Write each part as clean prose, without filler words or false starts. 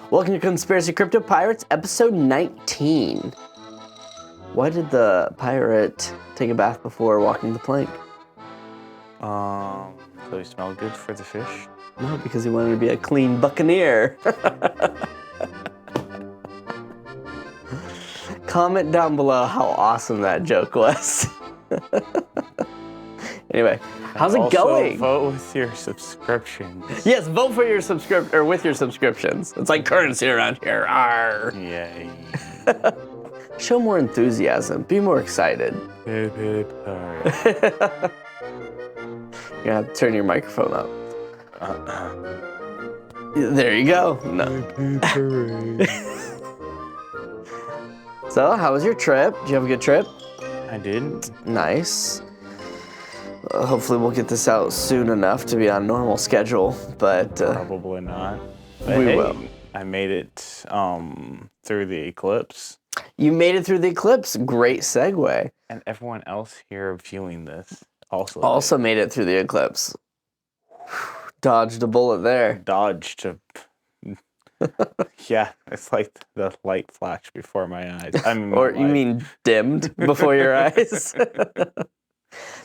Welcome to Conspiracy Crypto Pirates, episode 19. Why did the pirate take a bath before walking the plank? So he smelled good for the fish? No, because he wanted to be a clean buccaneer. Comment down below how awesome that joke was. Anyway, how's it going? Vote with your subscriptions. Yes, vote for your with your subscriptions. It's like currency around here. Arr. Yay. Show more enthusiasm. Be more excited. Hip, hip, hooray. You're gonna have to turn your microphone up. There you go. No. Hip, hip, hooray. So, how was your trip? Did you have a good trip? I did. Nice. Hopefully we'll get this out soon enough to be on normal schedule, but Probably not. But we will. I made it through the eclipse. You made it through the eclipse. Great segue. And everyone else here viewing this Also made it through the eclipse. Dodged a bullet there. dodged a... Yeah, it's like the light flashed before my eyes. I mean, Or you mean dimmed before your eyes?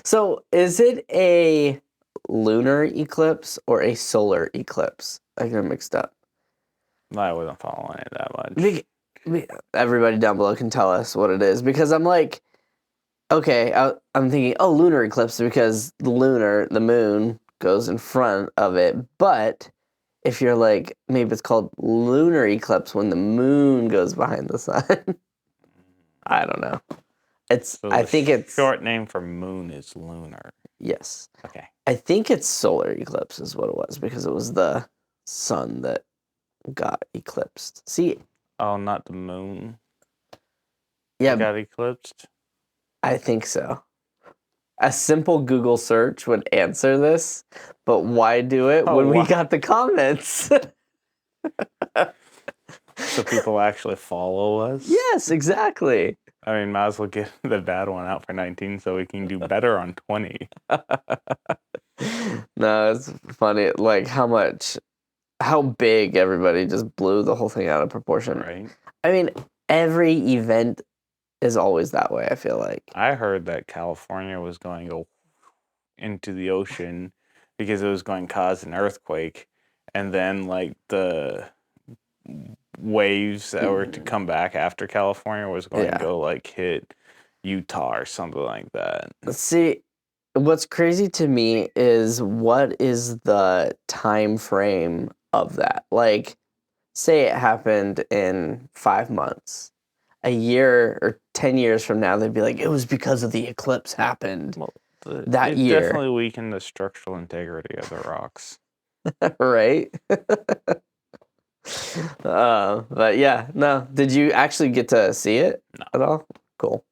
So, is it a lunar eclipse or a solar eclipse? I got mixed up. I wasn't following it that much. Everybody down below can tell us what it is, because I'm like, okay, I'm thinking, oh, lunar eclipse, because the moon goes in front of it. But if you're like, maybe it's called lunar eclipse when the moon goes behind the sun. I don't know. I think it's short name for moon is lunar. Yes. Okay. I think it's solar eclipse is what it was, because it was the sun that got eclipsed. See? Oh, not the moon. Yeah, Got eclipsed. I think so. A simple Google search would answer this, but why do it when we got the comments? So people actually follow us? Yes, exactly. I mean, might as well get the bad one out for 19 so we can do better on 20. No, it's funny, like how big everybody just blew the whole thing out of proportion. Right. I mean, every event is always that way, I feel like. I heard that California was going to go into the ocean because it was going to cause an earthquake. And then, like, the waves that were to come back after California was going to go, like, hit Utah or something like that. See, what's crazy to me is what is the time frame of that? Like, say it happened in 5 months. A year or 10 years from now, they'd be like, it was because of the eclipse happened that year. It definitely weakened the structural integrity of the rocks. Right? But yeah, no. Did you actually get to see it at all? Cool.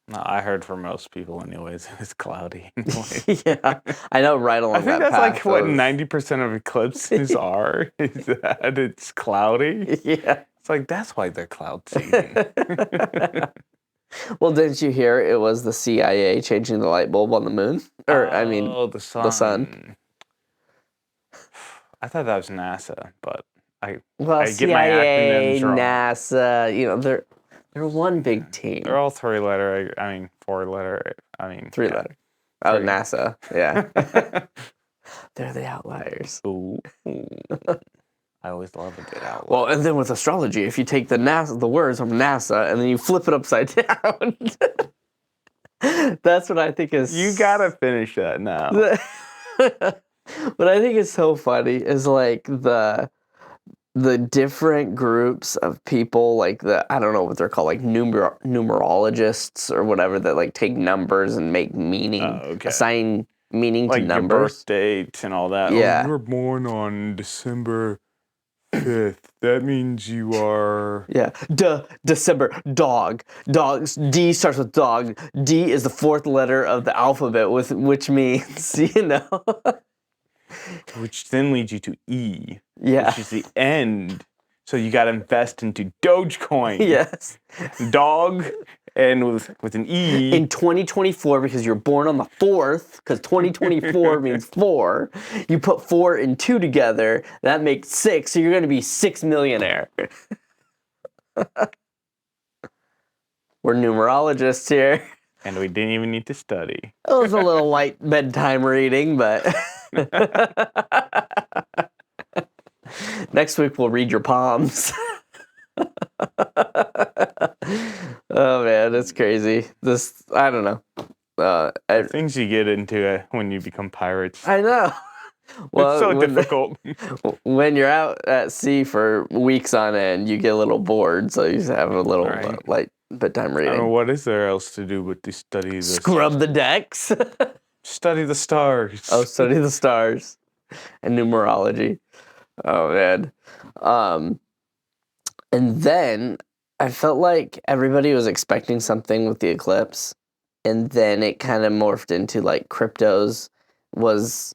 No, I heard from most people anyways, it was cloudy anyways. Yeah, I know right along that path. I think that's like what 90% of eclipses are, is that it's cloudy. Yeah. It's like, that's why they're cloud seeding. Well, didn't you hear it was the CIA changing the light bulb on the moon? Or, I mean, the sun. The sun. I thought that was NASA, but I get CIA, my acronyms wrong. NASA, you know, they're one big team. They're all 4-letter. Three-letter. Oh, NASA. Yeah. They're the outliers. Ooh. I always love a good outlier. Well, and then with astrology, if you take the words from NASA and then you flip it upside down, that's what I think is. You gotta finish that now. What I think is so funny is like the different groups of people, like I don't know what they're called, like numerologists or whatever, that like take numbers and make meaning, assign meaning like to numbers. Your birth date and all that. Yeah. Oh, you were born on December 5th. That means you are... Yeah. December. Dog. D starts with dog. D is the fourth letter of the alphabet, which means, you know... Which then leads you to E. Yeah. Which is the end. So you got to invest into Dogecoin. Yes. Dog And with an E. In 2024, because you're born on the 4th, because 2024 means 4, you put 4 and 2 together, that makes 6, so you're going to be 6 millionaire. We're numerologists here. And we didn't even need to study. It was a little light bedtime reading, but next week we'll read your palms. Oh man, it's crazy. I don't know. Things you get into when you become pirates. I know. Well, it's so difficult. When you're out at sea for weeks on end, you get a little bored, so you have a little light bedtime reading. I mean, what is there else to do but to study this? Scrub the decks. Study the stars. Oh, study the stars and numerology. Oh man. And then I felt like everybody was expecting something with the eclipse, and then it kind of morphed into like cryptos was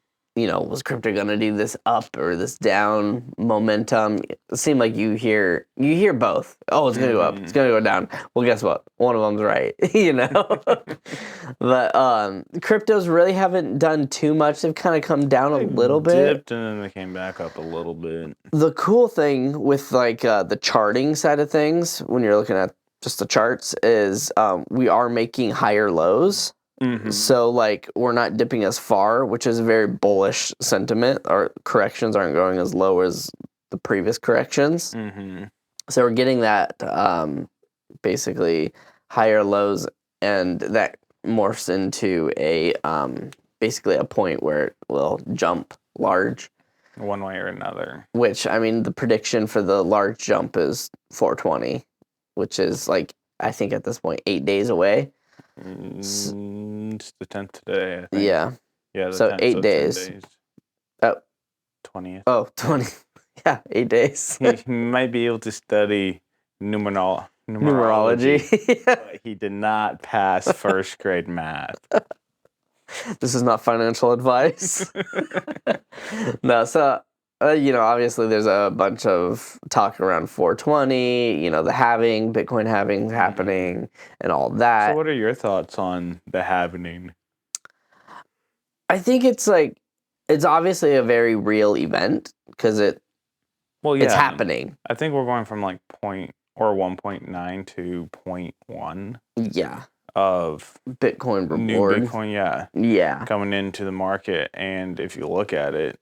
crypto gonna do this up or this down momentum? It seemed like you hear both. Oh, it's gonna go up, it's gonna go down. Well, guess what? One of them's right, But cryptos really haven't done too much. They've kind of come down a little bit. Dipped and then they came back up a little bit. The cool thing with like the charting side of things, when you're looking at just the charts, is we are making higher lows. Mm-hmm. So, like, we're not dipping as far, which is a very bullish sentiment. Our corrections aren't going as low as the previous corrections. Mm-hmm. So we're getting that basically higher lows, and that morphs into a basically a point where it will jump large. One way or another. Which, I mean, the prediction for the large jump is 420, which is, like, I think at this point, 8 days away. It's the 10th today, I think. Yeah. Yeah, so 8 days. 10 days. Oh. 20th. Oh, 20. Yeah, 8 days. He might be able to study numerology. But he did not pass first grade math. This is not financial advice. No, so, obviously there's a bunch of talk around 420, the halving, Bitcoin halving happening, and all that. So what are your thoughts on the halving? I think it's obviously a very real event, because it's happening. I think we're going from 1.9 to 0.1. Yeah. Of Bitcoin reward. New Bitcoin, yeah. Coming into the market. And if you look at it,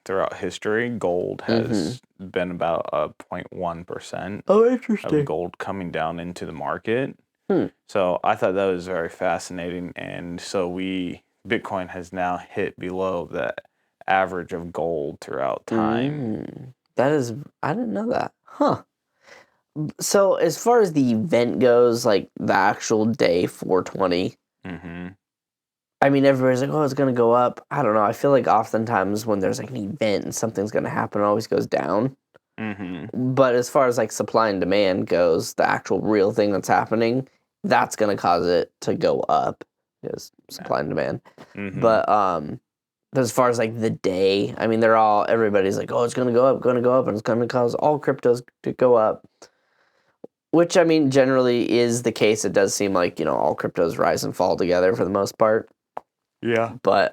throughout history, gold has been about 0.1%. Oh, interesting. Of gold coming down into the market. So I thought that was very fascinating. And so Bitcoin has now hit below the average of gold throughout time. I didn't know that. Huh. So as far as the event goes, like the actual day 420, I mean, everybody's like, oh, it's going to go up. I don't know. I feel like oftentimes when there's like an event and something's going to happen, it always goes down. But as far as like supply and demand goes, the actual real thing that's happening, that's going to cause it to go up, is supply and demand. But as far as like the day, I mean, everybody's like, oh, it's going to go up, and it's going to cause all cryptos to go up. Which, I mean, generally is the case. It does seem like, all cryptos rise and fall together for the most part. Yeah. But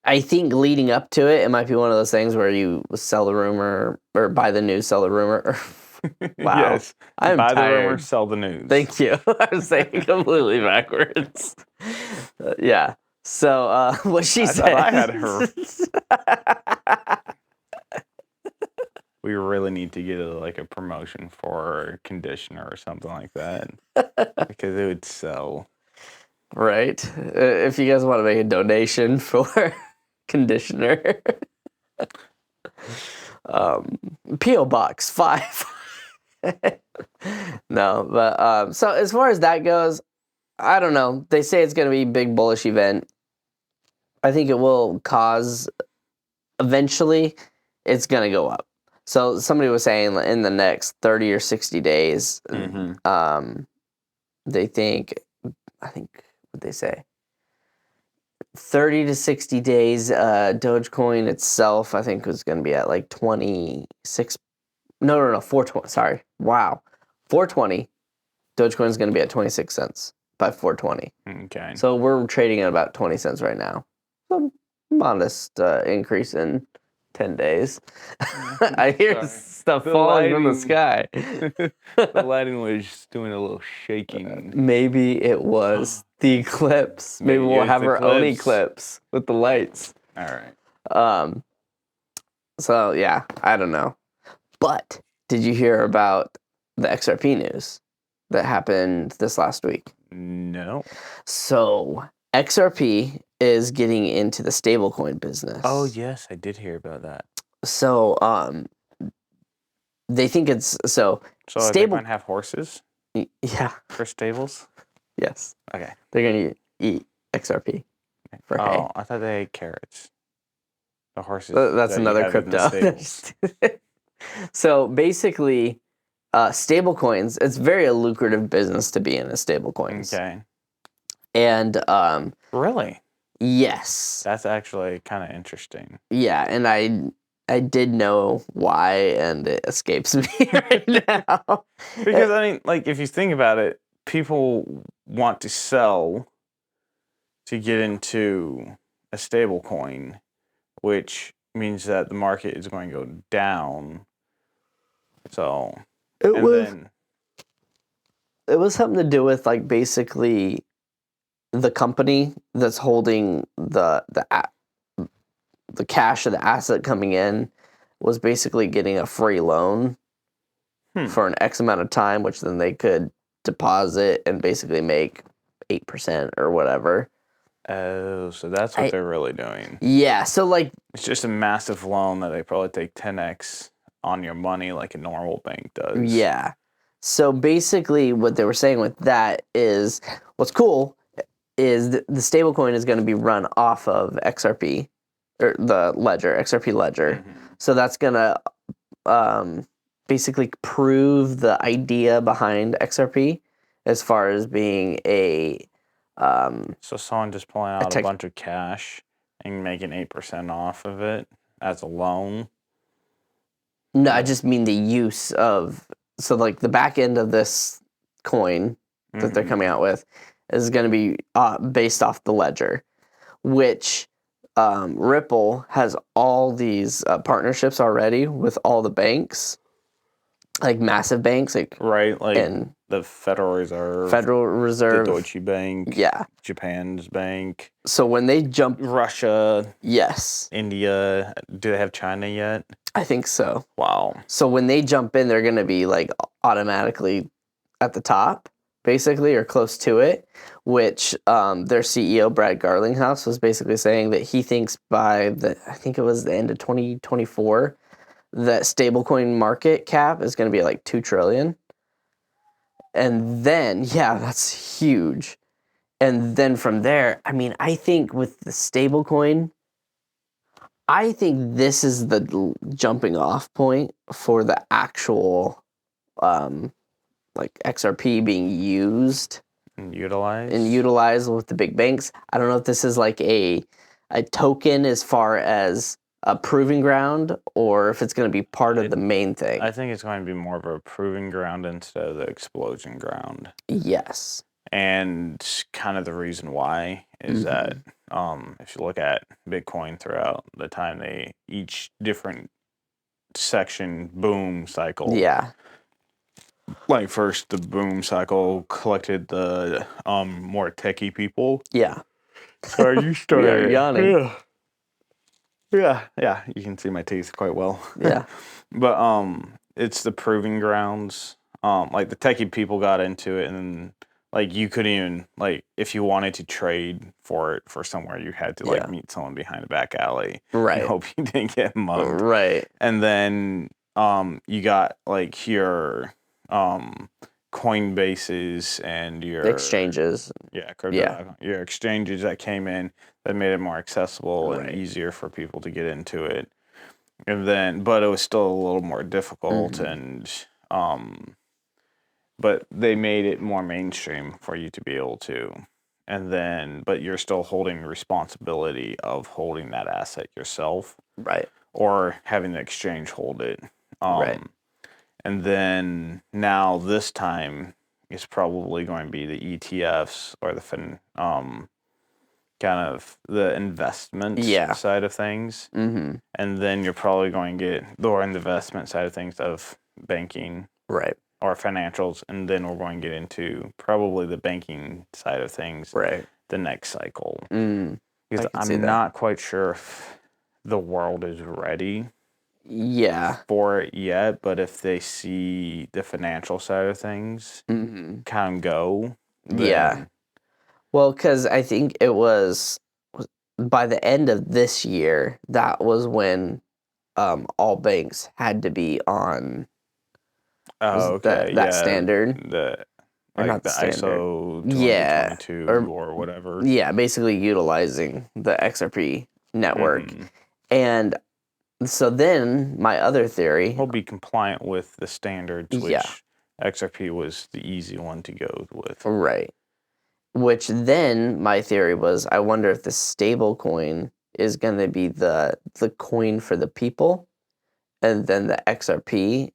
I think leading up to it, it might be one of those things where you sell the rumor, or buy the news, sell the rumor. Wow. Yes. I'm buy tired. the rumor, sell the news. Thank you. I was saying completely backwards. Yeah. So what she said. I had her. We really need to get a promotion for a conditioner or something like that, because it would sell. Right. If you guys want to make a donation for conditioner, P.O. Box 5. No, but so as far as that goes, I don't know. They say it's going to be a big bullish event. I think it will cause, eventually, it's going to go up. So somebody was saying in the next 30 or 60 days, they think, what they say, 30 to 60 days, Dogecoin itself, I think, was going to be at like 26. No, 420. Sorry. Wow. 420. Dogecoin's going to be at 26 cents by 420. Okay. So we're trading at about 20 cents right now. So modest increase in 10 days. I hear stuff The falling from the lighting- sky. The lighting was doing a little shaking. Maybe it was the eclipse. Maybe Maybe we'll it's have the our own eclipse. eclipse with the lights. All right. So yeah, I don't know. But did you hear about the XRP news that happened this last week? No. So XRP is getting into the stablecoin business. Oh yes, I did hear about that. So they think it's So are they stable. going to have horses Yeah. for stables? Yes. Okay. They're gonna eat XRP for hay. Oh, I thought they ate carrots. The horses. That's that you another have in the crypto. stables. So basically, stable coins, it's very a lucrative business to be in, as stable coins. Okay. And Really? yes. That's actually kind of interesting. Yeah, and I did know why, and it escapes me right now. Because I mean, like, if you think about it, people want to sell to get into a stable coin, which means that the market is going to go down. So, It and was then it was something to do with like basically the company that's holding the cash of the asset coming in was basically getting a free loan for an X amount of time, which then they could deposit and basically make 8% or whatever. oh, so that's what they're really doing. Yeah, so like It's just a massive loan that they probably take 10x on your money like a normal bank does. yeah. So basically what they were saying with that is what's cool is the stablecoin is going to be run off of XRP or the ledger, XRP ledger. Mm-hmm. So that's going to basically prove the idea behind XRP as far as being a So someone just pulling out a bunch of cash and making 8% off of it as a loan. no, I just mean the use of, so like the back end of this coin that they're coming out with is going to be based off the ledger, which Ripple has all these partnerships already with all the banks, like massive banks, like right, like and the Federal Reserve, the Deutsche Bank, yeah, Japan's bank. So when they jump, Russia, yes, India, do they have China yet? I think so. Wow. So when they jump in, they're going to be like automatically at the top, basically, or close to it, which their CEO, Brad Garlinghouse, was basically saying that he thinks by I think it was the end of 2024, that stablecoin market cap is going to be like 2 trillion. And then, yeah, that's huge. And then from there, I mean, I think with the stablecoin, I think this is the jumping off point for the actual like XRP being used And and utilized with the big banks. I don't know if this is like a token as far as a proving ground or if it's going to be part of the main thing. I think it's going to be more of a proving ground instead of the explosion ground. Yes. And kind of the reason why is that if you look at Bitcoin throughout the time, each different section boom cycle. Yeah. Like first the boom cycle collected the more techie people. Yeah. Sorry, you We started. are yawning. Yeah. You can see my teeth quite well. Yeah. But it's the proving grounds. Like the techie people got into it, and like you couldn't even like if you wanted to trade for it for somewhere, you had to like meet someone behind a back alley, Right? And hope you didn't get mugged, Right. And then you got like your Coinbases and your exchanges. Your exchanges that came in that made it more accessible Right. and easier for people to get into it. And then, but it was still a little more difficult, and but they made it more mainstream for you to be able to. And then, but you're still holding the responsibility of holding that asset yourself, Right. or having the exchange hold it. Right. And then now this time, is probably going to be the ETFs or the kind of the investment Yeah. side of things. Mm-hmm. And then you're probably going to get the investment side of things of banking Right. or financials. And then we're going to get into probably the banking side of things Right. the next cycle. I Because can see I'm that. not quite sure if the world is ready Yeah. for it yet, but if they see the financial side of things kind of go, then Yeah. Well, because I think it was by the end of this year, that was when all banks had to be on oh, okay, that yeah, standard. the Or like not the the standard. ISO Yeah. 20022 or whatever. Yeah, basically utilizing the XRP network. Mm-hmm. And so then my other theory, Will be compliant with the standards, yeah, which XRP was the easy one to go with. right. Which then my theory was, I wonder if the stable coin is going to be the coin for the people, and then the XRP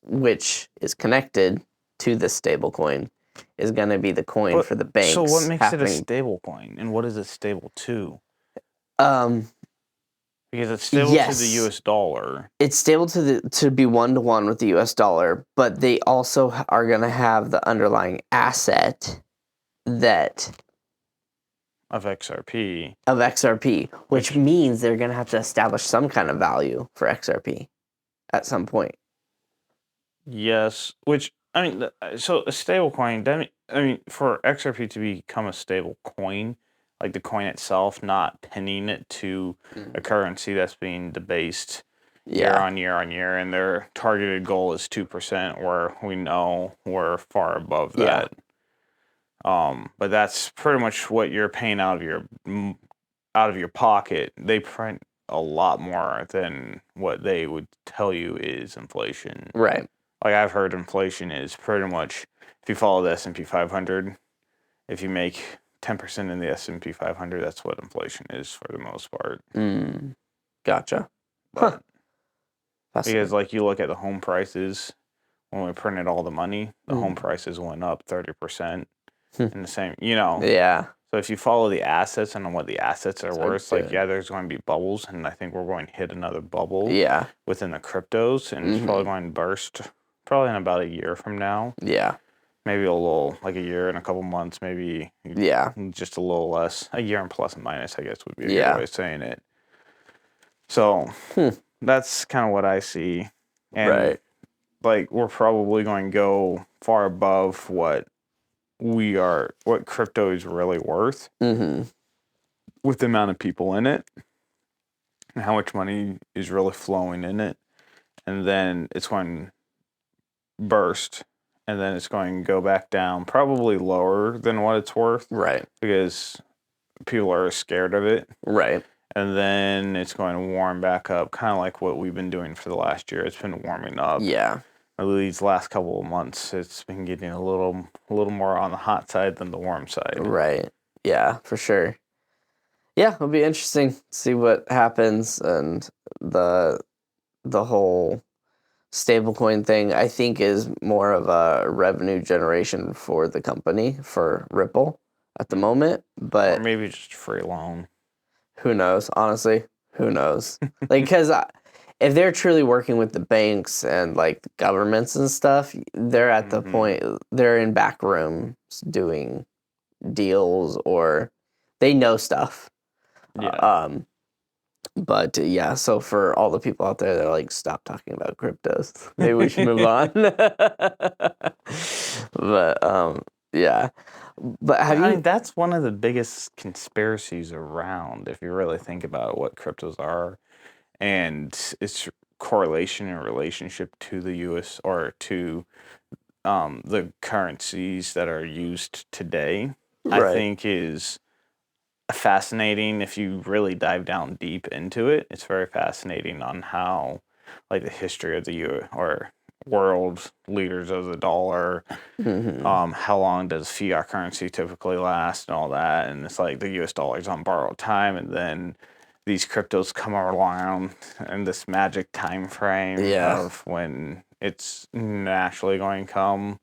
which is connected to the stable coin, is going to be the coin for the banks. So what makes it a stable coin, and what is it stable to? Because it's stable to the US dollar. It's stable to be 1-to-1 with the US dollar, but they also are going to have the underlying asset that Of XRP. Which means they're going to have to establish some kind of value for XRP at some point. Yes, which I mean, so a stable coin. I mean, for XRP to become a stable coin, like the coin itself, not pinning it to a currency that's being debased year on year, and their targeted goal is 2%, where we know we're far above that. But that's pretty much what you're paying out of your pocket. They print a lot more than what they would tell you is inflation. Right. Like I've heard inflation is pretty much, if you follow the S&P 500, if you make 10% in the S&P 500, that's what inflation is for the most part. Gotcha. But because like you look at the home prices, when we printed all the money, the home prices went up 30% in the same, Yeah. So if you follow the assets and what the assets are worth, like, yeah, there's going to be bubbles, and I think we're going to hit another bubble within the cryptos, and it's probably going to burst probably in about a year from now. Yeah. Maybe a little, like a year and a couple months, maybe just a little less. A year and plus and minus, I guess, would be a good way of saying it. So that's kind of what I see. And like, we're probably going to go far above what crypto is really worth with the amount of people in it and how much money is really flowing in it. And then it's going to burst, and then it's going to go back down, probably lower than what it's worth. Right. Because people are scared of it. Right. And then it's going to warm back up, kind of like what we've been doing for the last year. It's been warming up. Yeah. These last couple of months, it's been getting a little more on the hot side than the warm side. Right. Yeah, for sure. Yeah, it'll be interesting to see what happens, and the whole stablecoin thing, I think, is more of a revenue generation for the company, for Ripple at the moment. But or maybe just a free loan. Who knows? Honestly, who knows? Like, because if they're truly working with the banks and like the governments and stuff, they're at the point, they're in back rooms doing deals, or they know stuff. Yeah. But yeah, so for all the people out there that are like, stop talking about cryptos, maybe we should move on. But yeah. But I mean, that's one of the biggest conspiracies around, if you really think about what cryptos are and its correlation and relationship to the US or to the currencies that are used today, I think is fascinating. If you really dive down deep into it, it's very fascinating on how, like, the history of the or world leaders of the dollar, how long does fiat currency typically last and all that, and it's like the US dollar's on borrowed time, and then these cryptos come around in this magic time frame of when it's naturally going to come.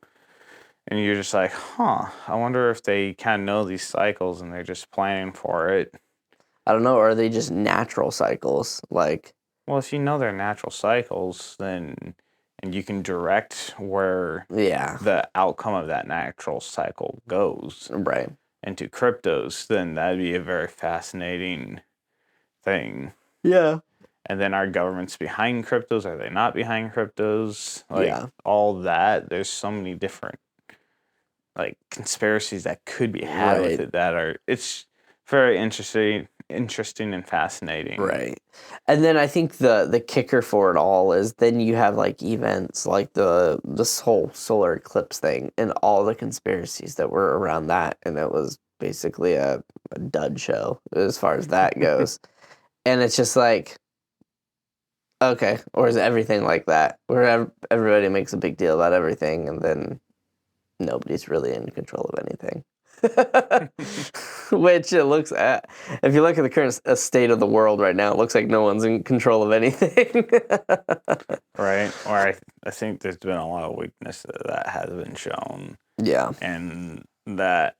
And you're just like, huh, I wonder if they kind of know these cycles and they're just planning for it. I don't know, or are they just natural cycles? Like, Well, if you know their natural cycles, then and you can direct where yeah, the outcome of that natural cycle goes right. into cryptos, then that'd be a very fascinating thing. Yeah. And then are governments behind cryptos? Are they not behind cryptos? Like Yeah. all that. There's so many different like conspiracies that could be had with Right. it that are it's very interesting and fascinating. Right. And then I think the kicker for it all is then you have like events like this whole solar eclipse thing and all the conspiracies that were around that, and it was basically a dud show as far as that goes. And it's just like, okay, or is everything like that? Where everybody makes a big deal about everything, and then nobody's really in control of anything. Which it looks at, if you look at the current state of the world right now, it looks like no one's in control of anything. Right? Or I think there's been a lot of weakness that has been shown, Yeah, and that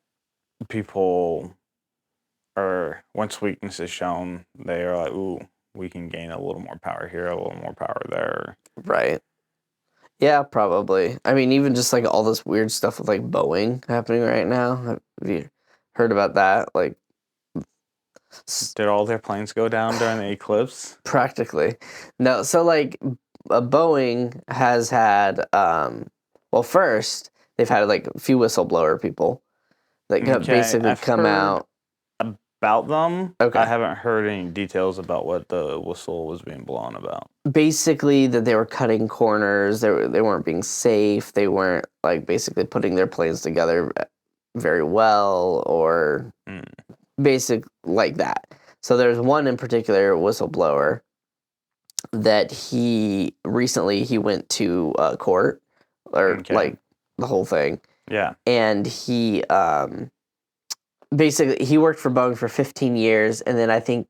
people are, once weakness is shown, they are like, ooh, we can gain a little more power here, a little more power there. right. Yeah, probably. I mean, even just like all this weird stuff with like Boeing happening right now. Have you heard about that? Like, Did all their planes go down during the eclipse? practically. No, so like Boeing has had well, first they've had like a few whistleblower people that Okay, basically I've come heard out. about them. I Okay. haven't heard any details about what the whistle was being blown about. Basically that they were cutting corners, they weren't being safe, they weren't like basically putting their planes together very well, or Mm. basic like that. So there's one in particular whistleblower that he recently he went to court, or Okay. like the whole thing, Yeah. and he basically he worked for Boeing for 15 years, and then I think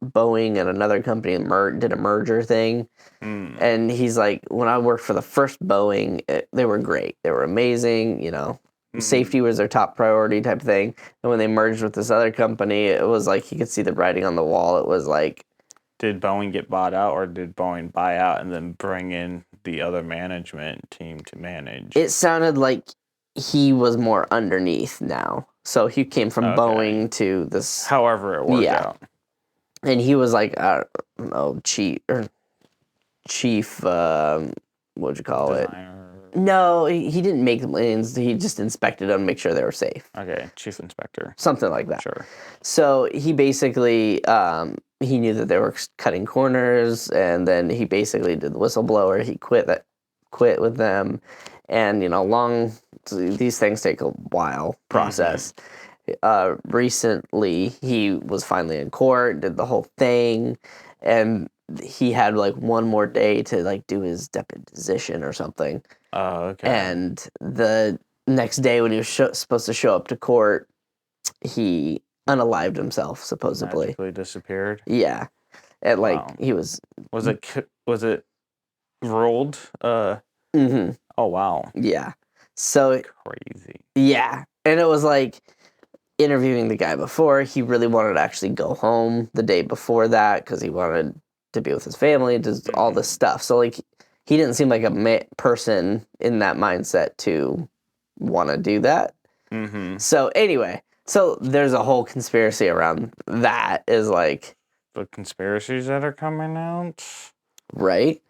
Boeing and another company did a merger thing. Mm. And he's like, when I worked for the first Boeing, they were great. They were amazing. Safety was their top priority type thing. And when they merged with this other company, it was like he could see the writing on the wall. It was like, Did Boeing get bought out, or did Boeing buy out and then bring in the other management team to manage? it sounded like he was more underneath now. So he came from Okay. Boeing to this. However it worked Yeah. out. And he was like, I don't know, chief, what'd you call it? Designer. No, he didn't make the planes. He just inspected them, make sure they were safe. Okay, chief inspector. Something like that. Sure. So he basically, he knew that they were cutting corners, and then he basically did the whistleblower. He quit with them, and these things take a while process. Recently, he was finally in court, did the whole thing, and he had like one more day to like do his deposition or something. Oh, okay. And the next day, when he was supposed to show up to court, he unalived himself, supposedly. Magically disappeared. Yeah, and like Wow. he was. Was it rolled? Mm-hmm. Oh wow. Yeah. So Crazy. yeah, and it was like interviewing the guy before. He really wanted to actually go home the day before that because he wanted to be with his family, just all this stuff. So like he didn't seem like a person in that mindset to want to do that. Mm-hmm. So anyway, so there's a whole conspiracy around that, is like, The conspiracies that are coming out. right?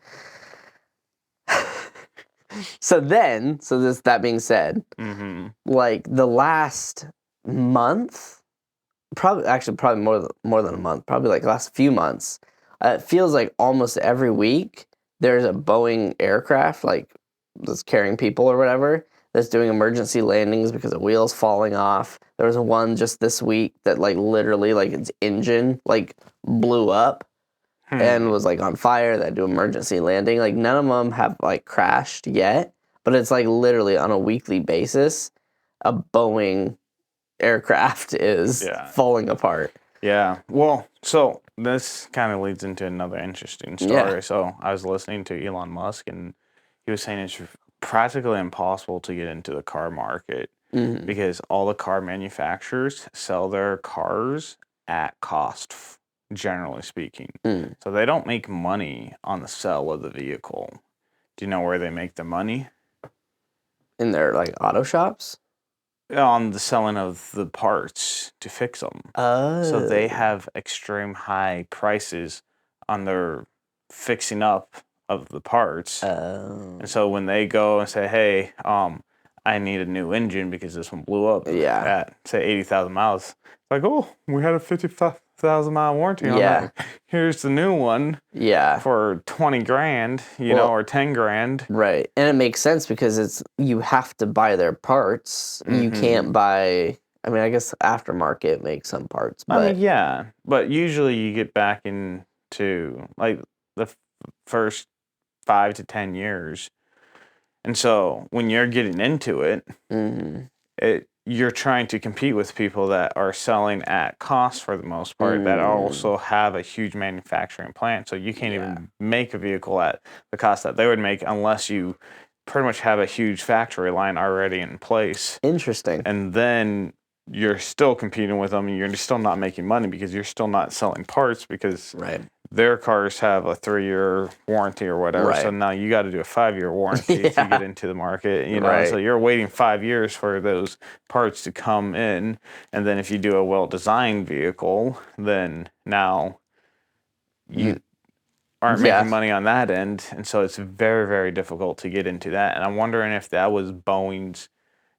That being said, Mm-hmm. like the last month, probably more than a month, probably like last few months, it feels like almost every week there's a Boeing aircraft like that's carrying people or whatever that's doing emergency landings because of wheels falling off. There was one just this week that like literally like its engine like blew up and was like on fire, that do emergency landing. Like none of them have like crashed yet, but it's like literally on a weekly basis, a Boeing aircraft is falling apart. Yeah. Well, so this kind of leads into another interesting story. Yeah. So I was listening to Elon Musk, and he was saying it's practically impossible to get into the car market Mm-hmm. because all the car manufacturers sell their cars at cost, generally speaking. Mm. So they don't make money on the sale of the vehicle. Do you know where they make their money? In their like auto shops. On the selling of the parts to fix them. So they Oh. have extreme high prices on their fixing up of the parts. Oh. And so when they go and say, "Hey, I need a new engine because this one blew up Yeah. at say 80,000 miles," like, "Oh, we had a 50,000 mile warranty on Yeah. that. Here's the new one Yeah. for 20 grand, Well, or 10 grand." Right. And it makes sense because you have to buy their parts. You can't buy, I mean, I guess aftermarket makes some parts, I mean, but yeah, but usually you get back into like the first 5 to 10 years, and so when you're getting into it, mhm. you're trying to compete with people that are selling at cost for the most part, that Mm. also have a huge manufacturing plant. So you can't Yeah. even make a vehicle at the cost that they would make unless you pretty much have a huge factory line already in place. Interesting. And then you're still competing with them and you're still not making money because you're still not selling parts because Right. their cars have a 3-year warranty or whatever. So Right. now you got to do a 5-year warranty to Yeah. get into the market, so Right. you're waiting 5 years for those parts to come in. And then if you do a well-designed vehicle, then now you aren't making Yeah. money on that end. And so it's very, very difficult to get into that. And I'm wondering if that was Boeing's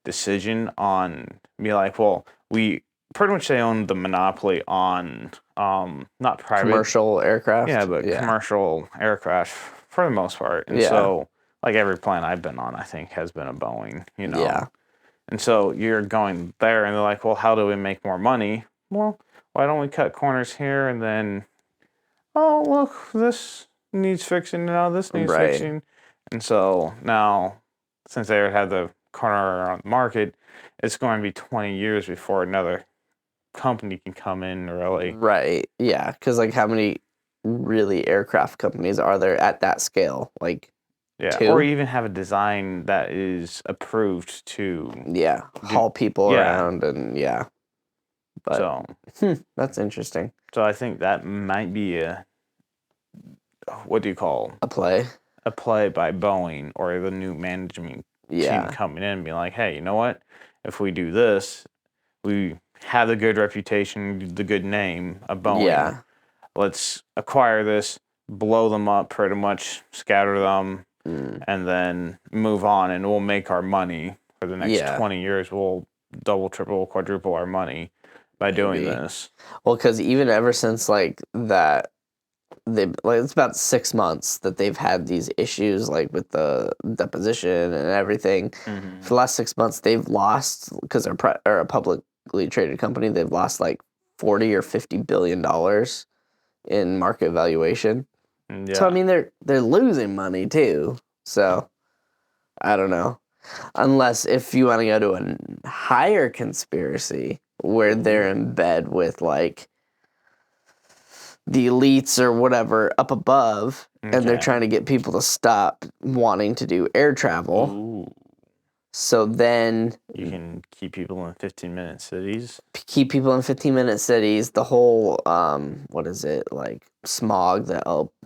decision on be like, well, we pretty much they own the monopoly on not private, Commercial aircraft. yeah, but Yeah. commercial aircraft for the most part. And Yeah. so like every plane I've been on, I think has been a Boeing, Yeah. And so you're going there and they're like, well, how do we make more money? Well, why don't we cut corners here and then, oh, look, this needs fixing now, this needs Right. fixing. And so now, since they have the corner on the market, it's going to be 20 years before another company can come in, really. Right. Yeah. Because like, how many really aircraft companies are there at that scale? Like Yeah, or 2? even have a design that is approved to Yeah. Haul people yeah. around and yeah. But So, that's interesting. so I think that might be what do you call A play. a play by Boeing or the new management team Yeah. coming in and being like, hey, you know what? If we do this, we have the good reputation, the good name of Boeing. Yeah. Let's acquire this, blow them up pretty much, scatter them, and then move on, and we'll make our money for the next Yeah. 20 years. We'll double, triple, quadruple our money by doing Maybe. this. Well, because even ever since like that, it's about 6 months that they've had these issues like with the deposition and everything. For the last 6 months, they've lost because they're a publicly traded company. They've lost like 40 or 50 billion dollars in market valuation. Yeah. So I mean, they're losing money too. So I don't know. Unless if you want to go to a higher conspiracy where they're in bed with like the elites or whatever up above, and they're Okay. trying to get people to stop wanting to do air travel. Ooh. So then You can keep people in 15-minute cities. keep people in 15-minute cities. The whole what is it like smog?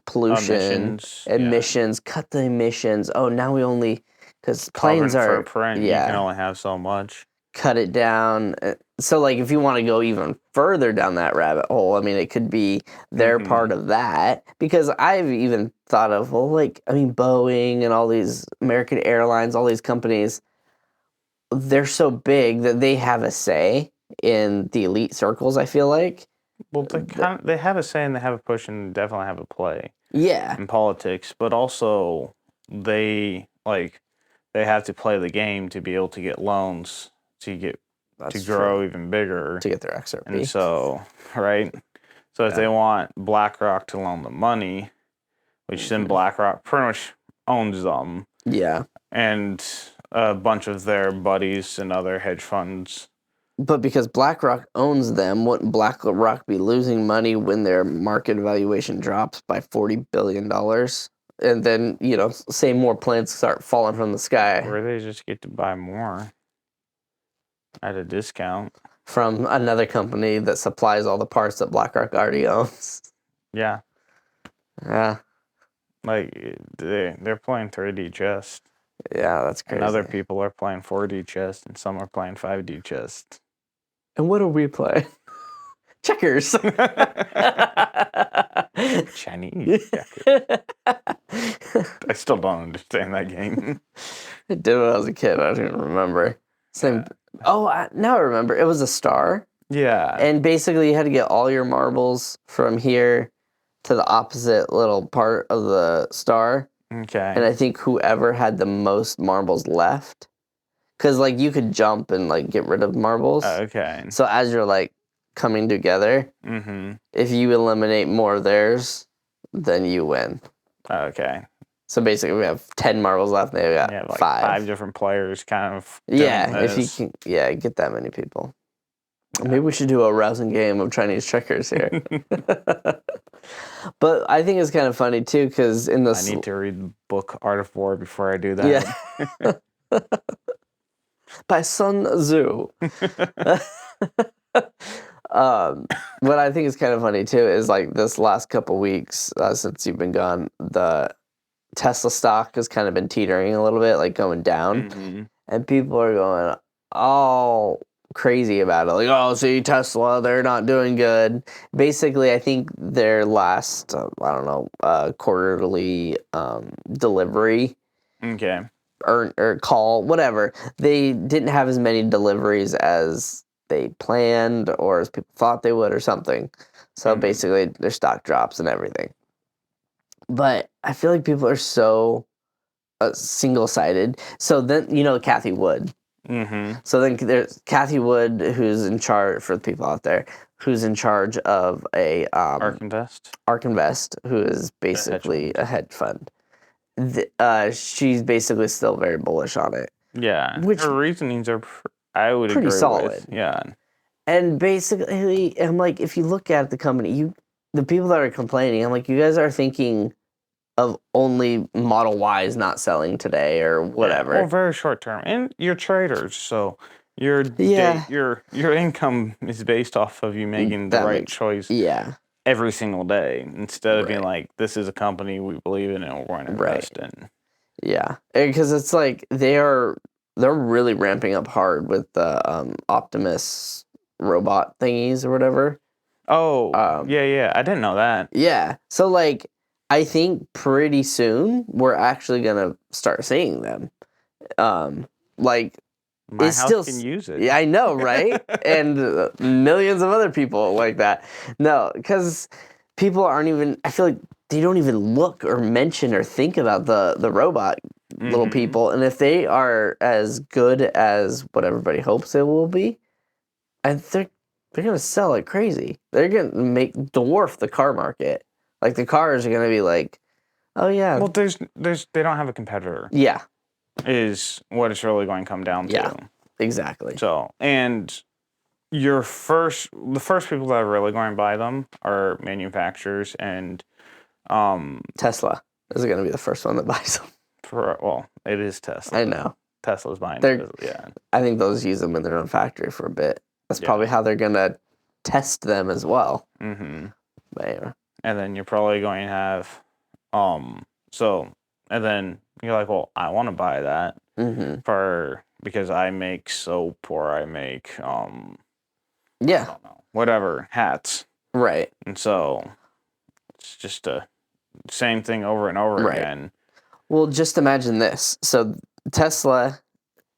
Pollution, emissions. Cut the emissions. Oh, now we only because planes Carbon are footprint, you can only have so much. cut it down. So, like, if you want to go even further down that rabbit hole, I mean, it could be their part of that. Because I've even thought of, well, like, I mean, Boeing and all these American Airlines, all these companies, they're so big that they have a say in the elite circles, I feel like. Well, they have a say and they have a push and definitely have a play Yeah. in politics, but also they have to play the game to be able to get loans to grow even bigger. To get their XRP. And so, right? So if they want BlackRock to loan them money, which then BlackRock pretty much owns them, Yeah. and a bunch of their buddies and other hedge funds. But because BlackRock owns them, wouldn't BlackRock be losing money when their market valuation drops by $40 billion and then, say more planes start falling from the sky. Or they just get to buy more at a discount. From another company that supplies all the parts that BlackRock already owns. Yeah. Yeah. Like, they're playing 3D chess. Yeah, that's crazy. And other people are playing 4D chess, and some are playing 5D chess. And what do we play? Checkers. Chinese checkers. I still don't understand that game. I did when I was a kid. I don't even remember. Same. Yeah. Oh, now I remember. It was a star. Yeah. And basically, you had to get all your marbles from here to the opposite little part of the star. Okay. And I think whoever had the most marbles left, because like you could jump and like get rid of marbles. Okay. So as you're like coming together, if you eliminate more of theirs, then you win. Okay. So basically, we have 10 marbles left. And they got like 5 different players, kind of. If you can, get that many people. Maybe we should do a rousing game of Chinese checkers here. But I think it's kind of funny too, because in the I need to read the book Art of War before I do that. Yeah. By Sun Tzu. What I think is kind of funny too is like this last couple weeks since you've been gone, the Tesla stock has kind of been teetering a little bit, like going down, and people are going all crazy about it. Like, oh, see, Tesla, they're not doing good. Basically, I think their last, quarterly delivery, or call, whatever, they didn't have as many deliveries as they planned or as people thought they would or something. So basically, their stock drops and everything. But I feel like people are so single-sided. So then, Kathy Wood. So then there's Kathy Wood, who's in charge, for the people out there, who's in charge of a Ark Invest, who is basically a hedge fund. She's basically still very bullish on it. Yeah, her reasonings are, I would pretty agree solid. With. Yeah, and basically, I'm like, if you look at the company, the people that are complaining, I'm like, you guys are thinking of only Model Ys not selling today or whatever. Yeah, or very short term. And you're traders, so your income is based off of you making the right choice every single day, instead of being like, this is a company we believe in and we're going to invest in. Yeah, because it's like they're really ramping up hard with the Optimus robot thingies or whatever. Oh, yeah, I didn't know that. Yeah, so like, I think pretty soon we're actually gonna start seeing them. Like, my house can use it. Yeah, I know, right? And millions of other people like that. No, because people aren't even. I feel like they don't even look or mention or think about the robot little people. And if they are as good as what everybody hopes they will be, and they're gonna sell like crazy. They're gonna dwarf the car market. Like, the cars are gonna be like, oh yeah. Well, they don't have a competitor. Yeah, is what it's really going to come down to. Yeah, exactly. So, and the first people that are really going to buy them are manufacturers, and Tesla is gonna be the first one that buys them. It is Tesla. I know. Tesla's buying it. Yeah. I think those use them in their own factory for a bit. That's probably how they're gonna test them as well. But anyway. And then you're probably going to have, and then you're like, well, I want to buy that because I make soap or I make, I don't know, whatever, hats. Right. And so it's just a same thing over and over again. Well, just imagine this. So Tesla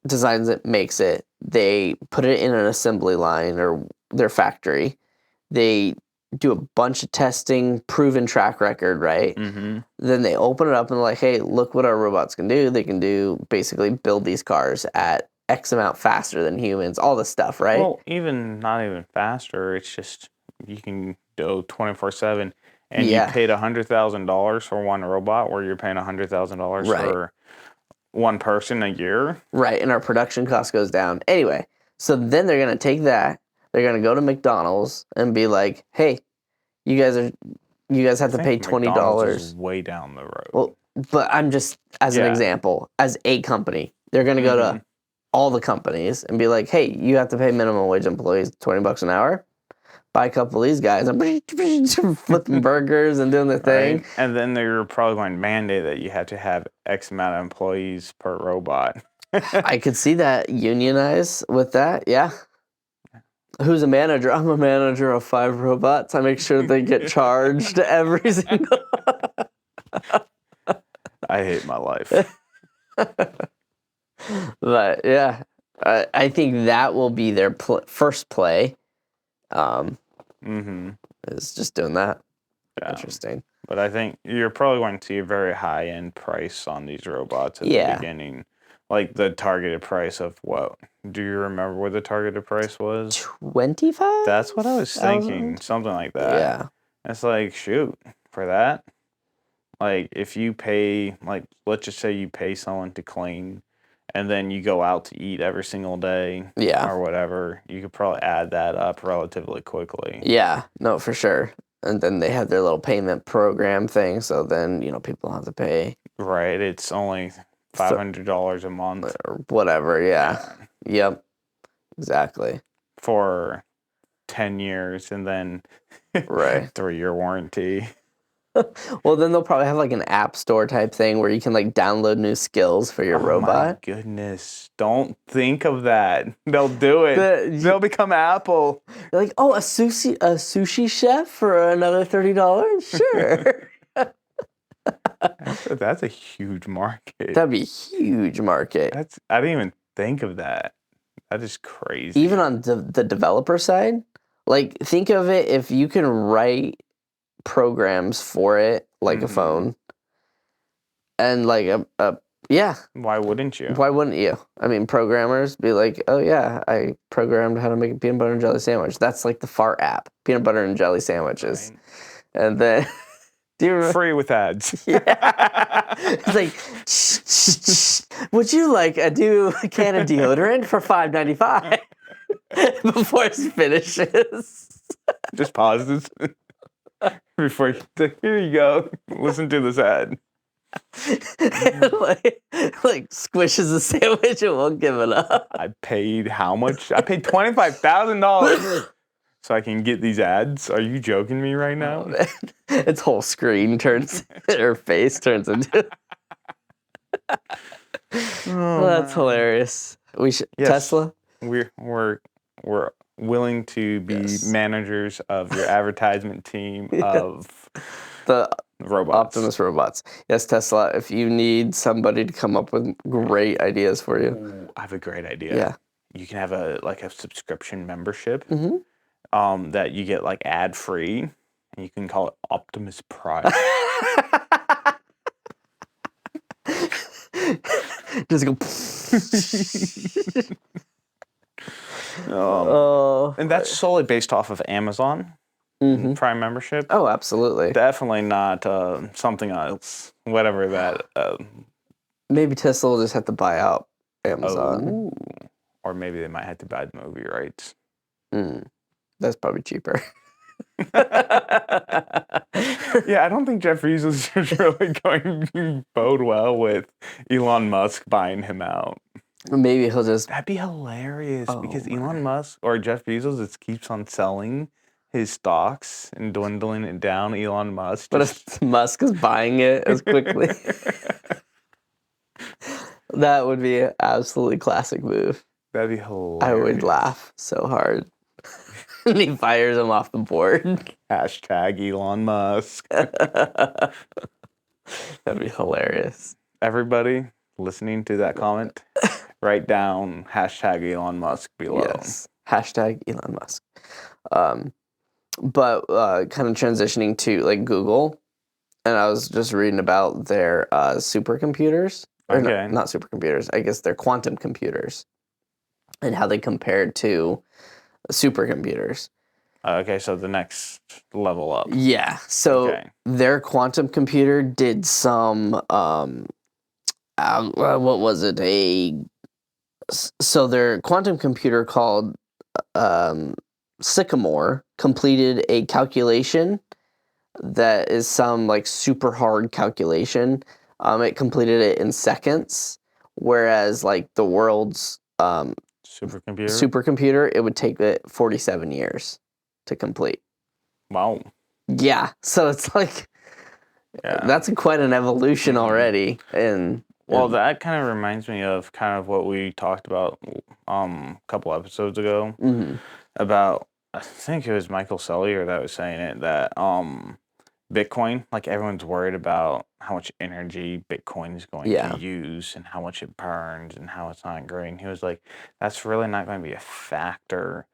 designs it, makes it. They put it in an assembly line or their factory. They do a bunch of testing, proven track record, right? Then they open it up and they're like, hey, look what our robots can do. They can basically build these cars at X amount faster than humans, all this stuff, right? Well, not even faster. It's just you can go 24/7, and you paid $100,000 for one robot, where you're paying $100,000 for one person a year. Right, and our production cost goes down. Anyway, so then they're gonna take that. They're gonna go to McDonald's and be like, "Hey, you guys have to pay $20." Way down the road. Well, but I'm just, as an Yeah. example, as a company, they're going to go to all the companies and be like, hey, you have to pay minimum wage employees $20 an hour. Buy a couple of these guys and flipping burgers and doing their thing. Right? And then they're probably going to mandate that you have to have X amount of employees per robot. I could see that unionize with that. Yeah. Who's a manager? I'm a manager of 5 robots. I make sure they get charged every single. I hate my life. But yeah, I think that will be their first play. Is just doing that. Yeah. Interesting. But I think you're probably going to see a very high end price on these robots at the beginning. Like the targeted price of what? Do you remember what the targeted price was? 25? That's what I was thinking. Something like that. Yeah. It's like, shoot, for that. Like if you pay, like let's just say you pay someone to clean and then you go out to eat every single day or whatever, you could probably add that up relatively quickly. Yeah, no, for sure. And then they have their little payment program thing, so then, people have to pay. Right, it's only $500 a month. Or whatever, yeah. Yep, exactly. For 10 years and then right. 3-year warranty. Well, then they'll probably have like an app store type thing where you can like download new skills for your robot. Oh my goodness. Don't think of that. They'll do it. They'll become Apple. They're like, oh, a sushi chef for another $30? Sure. That's a huge market. That'd be a huge market. I didn't even think of that. That is crazy. Even on the developer side, like think of it if you can write programs for it like a phone and like why wouldn't you? Why wouldn't you? I mean, programmers be like, oh yeah, I programmed how to make a peanut butter and jelly sandwich. That's like the fart app, peanut butter and jelly sandwiches. Right. And then do you remember? Free with ads. Yeah. It's like, would you like a new can of deodorant for $5.95 before it finishes? Just pause this. Before here you go. Listen to this ad. like squishes the sandwich and won't give it up. I paid how much? I paid $25,000 so I can get these ads. Are you joking me right now? Oh, its whole screen turns, her face turns into. That's hilarious. We should Tesla. We're willing to be managers of your advertisement team of the robots. Optimus robots. Yes, Tesla, if you need somebody to come up with great ideas for you. Ooh, I have a great idea. Yeah. You can have a subscription membership that you get like ad free and you can call it Optimus Prime. Just go and that's solely based off of Amazon Prime membership. Oh, absolutely. Definitely not something else. Whatever that. Maybe Tesla will just have to buy out Amazon. Oh. Or maybe they might have to buy the movie rights. That's probably cheaper. Yeah, I don't think Jeff Bezos is really going to bode well with Elon Musk buying him out. Maybe he'll just... That'd be hilarious because Elon Musk or Jeff Bezos just keeps on selling his stocks and dwindling it down. Elon Musk. But if Musk is buying it as quickly. That would be an absolutely classic move. That'd be hilarious. I would laugh so hard. And he fires him off the board. Hashtag Elon Musk. That'd be hilarious. Everybody listening to that comment, write down hashtag Elon Musk below. Yes. Hashtag Elon Musk. But kind of transitioning to like Google, and I was just reading about their supercomputers. Or Okay. not supercomputers. I guess they're quantum computers. And how they compared to supercomputers. Okay, so the next level up. Yeah. So their quantum computer did some, what was it? So their quantum computer called Sycamore completed a calculation that is some like super hard calculation it completed it in seconds, whereas like the world's supercomputer, it would take it 47 years to complete. Wow. Yeah, so it's like that's quite an evolution already. And that kind of reminds me of kind of what we talked about a couple episodes ago about, I think it was Michael Sellier that was saying it, that Bitcoin, like everyone's worried about how much energy Bitcoin is going to use and how much it burns and how it's not great. And he was like, that's really not going to be a factor.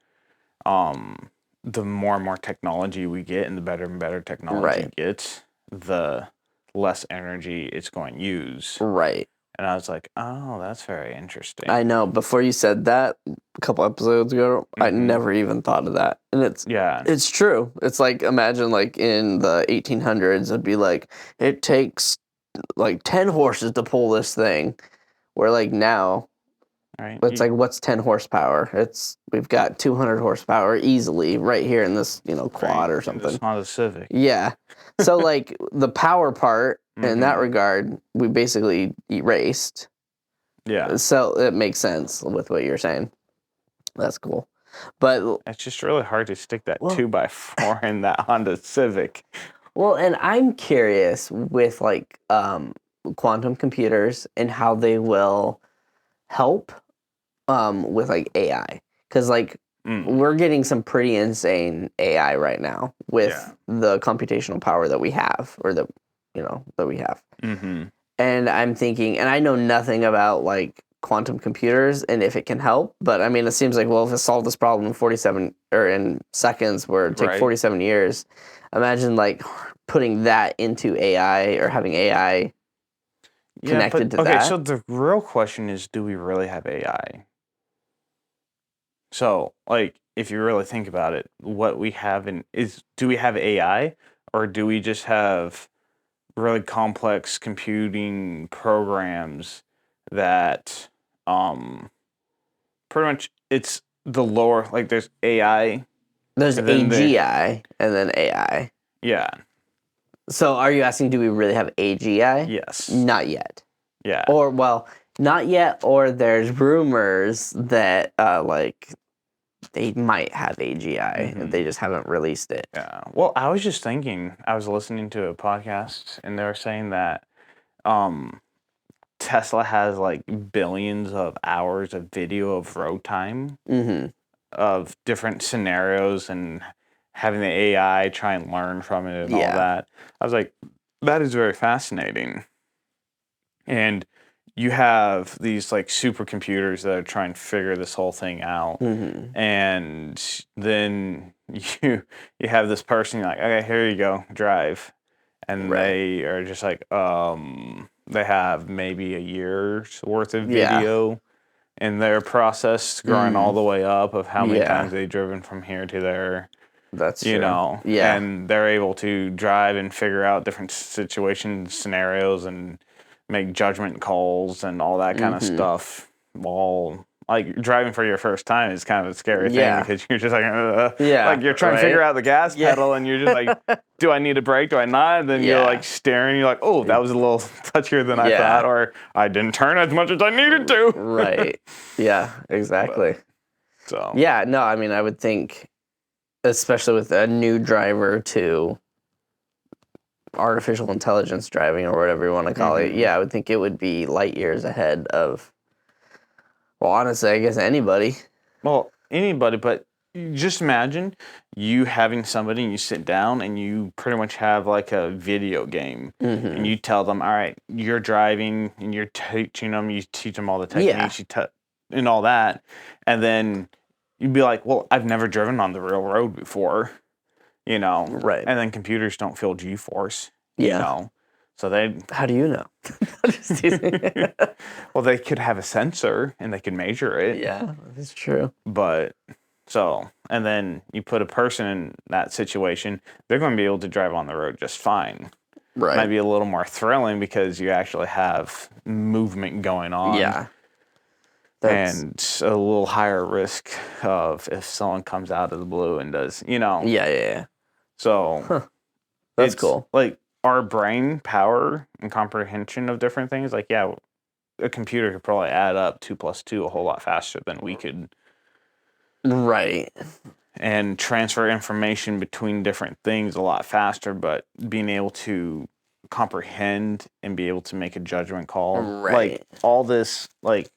The more and more technology we get and the better and better technology gets, the less energy it's going to use. Right. And I was like, oh, that's very interesting. I know. Before you said that a couple episodes ago, I never even thought of that. And it's true. It's like, imagine like in the 1800s, it'd be like, it takes like 10 horses to pull this thing. Where like now, it's like, what's 10 horsepower? We've got 200 horsepower easily right here in this, quad or something. It's not a Civic. Yeah. So like the power part in that regard, we basically erased. Yeah. So it makes sense with what you're saying. That's cool. But it's just really hard to stick that 2x4 in that Honda Civic. Well, and I'm curious with like quantum computers and how they will help with like AI, because like we're getting some pretty insane AI right now with the computational power that we have, or that we have. And I'm thinking, and I know nothing about like quantum computers and if it can help, but I mean, it seems like, well, if it solved this problem in 47 or in seconds, where it take 47 years, imagine like putting that into AI or having AI connected to that. Okay, so the real question is, do we really have AI? So, like, if you really think about it, what we have do we have AI, or do we just have really complex computing programs that, pretty much it's the lower, like there's AI. There's AGI and then AI. Yeah. So are you asking, do we really have AGI? Yes. Not yet. Yeah. Or, well, not yet, or there's rumors that, like, they might have AGI, and they just haven't released it. Yeah. Well, I was just thinking, I was listening to a podcast, and they were saying that Tesla has, like, billions of hours of video of road time of different scenarios, and having the AI try and learn from it and all that. I was like, that is very fascinating. And you have these like supercomputers that are trying to figure this whole thing out. And then you have this person, you're like, okay, here you go, drive. And they are just like, they have maybe a year's worth of video in their process, growing all the way up of how many times they've driven from here to there. That's true. And they're able to drive and figure out different situations, scenarios, and make judgment calls and all that kind of stuff. While like driving for your first time is kind of a scary thing, because you're just like, like you're trying to figure out the gas pedal, and you're just like, do I need a brake? Do I not? And then you're like staring. You're like, oh, that was a little touchier than I thought, or I didn't turn as much as I needed to. Right. Yeah. Exactly. So. Yeah. No. I mean, I would think, especially with a new driver to artificial intelligence driving, or whatever you want to call it, I would think it would be light years ahead of, well, honestly, I guess anybody. Well, anybody, but just imagine you having somebody and you sit down and you pretty much have like a video game, and you tell them, all right, you're driving, and you're teaching them, you teach them all the techniques and all that, and then you'd be like, well, I've never driven on the real road before. Right. And then computers don't feel G-force, you know, so how do you know? Just teasing. Well, they could have a sensor and they could measure it. Yeah, that's true. But, and then you put a person in that situation, they're going to be able to drive on the road just fine. Right. Might be a little more thrilling because you actually have movement going on. Yeah. And a little higher risk of if someone comes out of the blue and does, Yeah. So that's cool. Like, our brain power and comprehension of different things, like, yeah, a computer could probably add up 2 plus 2 a whole lot faster than we could. Right. And transfer information between different things a lot faster, but being able to comprehend and be able to make a judgment call. Right. Like, all this, like,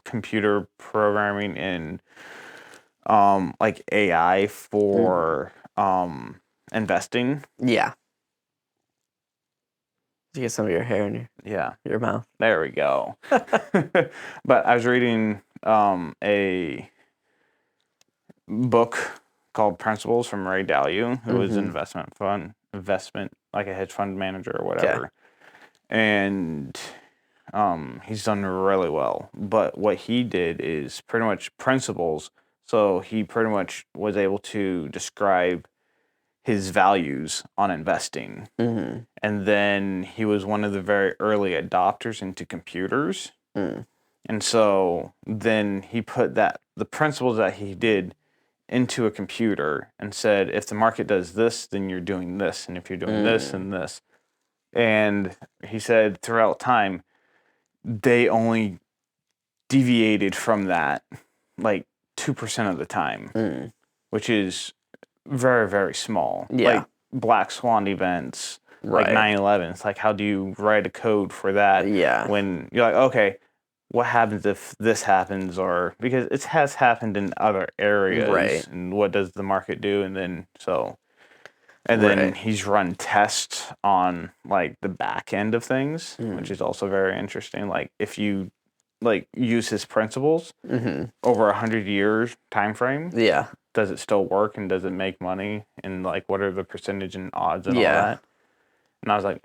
computer programming and, like, AI for, investing. Yeah. Did you get some of your hair in your mouth? There we go. But I was reading a book called Principles from Ray Dalio, who was an investment, like a hedge fund manager or whatever. Okay. And he's done really well. But what he did is pretty much principles. So he pretty much was able to describe his values on investing. Mm-hmm. And then he was one of the very early adopters into computers. Mm. And so then he put the principles that he did into a computer and said, if the market does this, then you're doing this. And if you're doing this and this. And he said throughout time, they only deviated from that like 2% of the time, which is very, very small. Yeah. Like black swan events, like 9/11. It's like, how do you write a code for that? Yeah. When you're like, okay, what happens if this happens? Or because it has happened in other areas. Right. And what does the market do? And then then he's run tests on like the back end of things, which is also very interesting. Like if you like use his principles over 100 years time frame, does it still work and does it make money? And like what are the percentage and odds and all that? And I was like,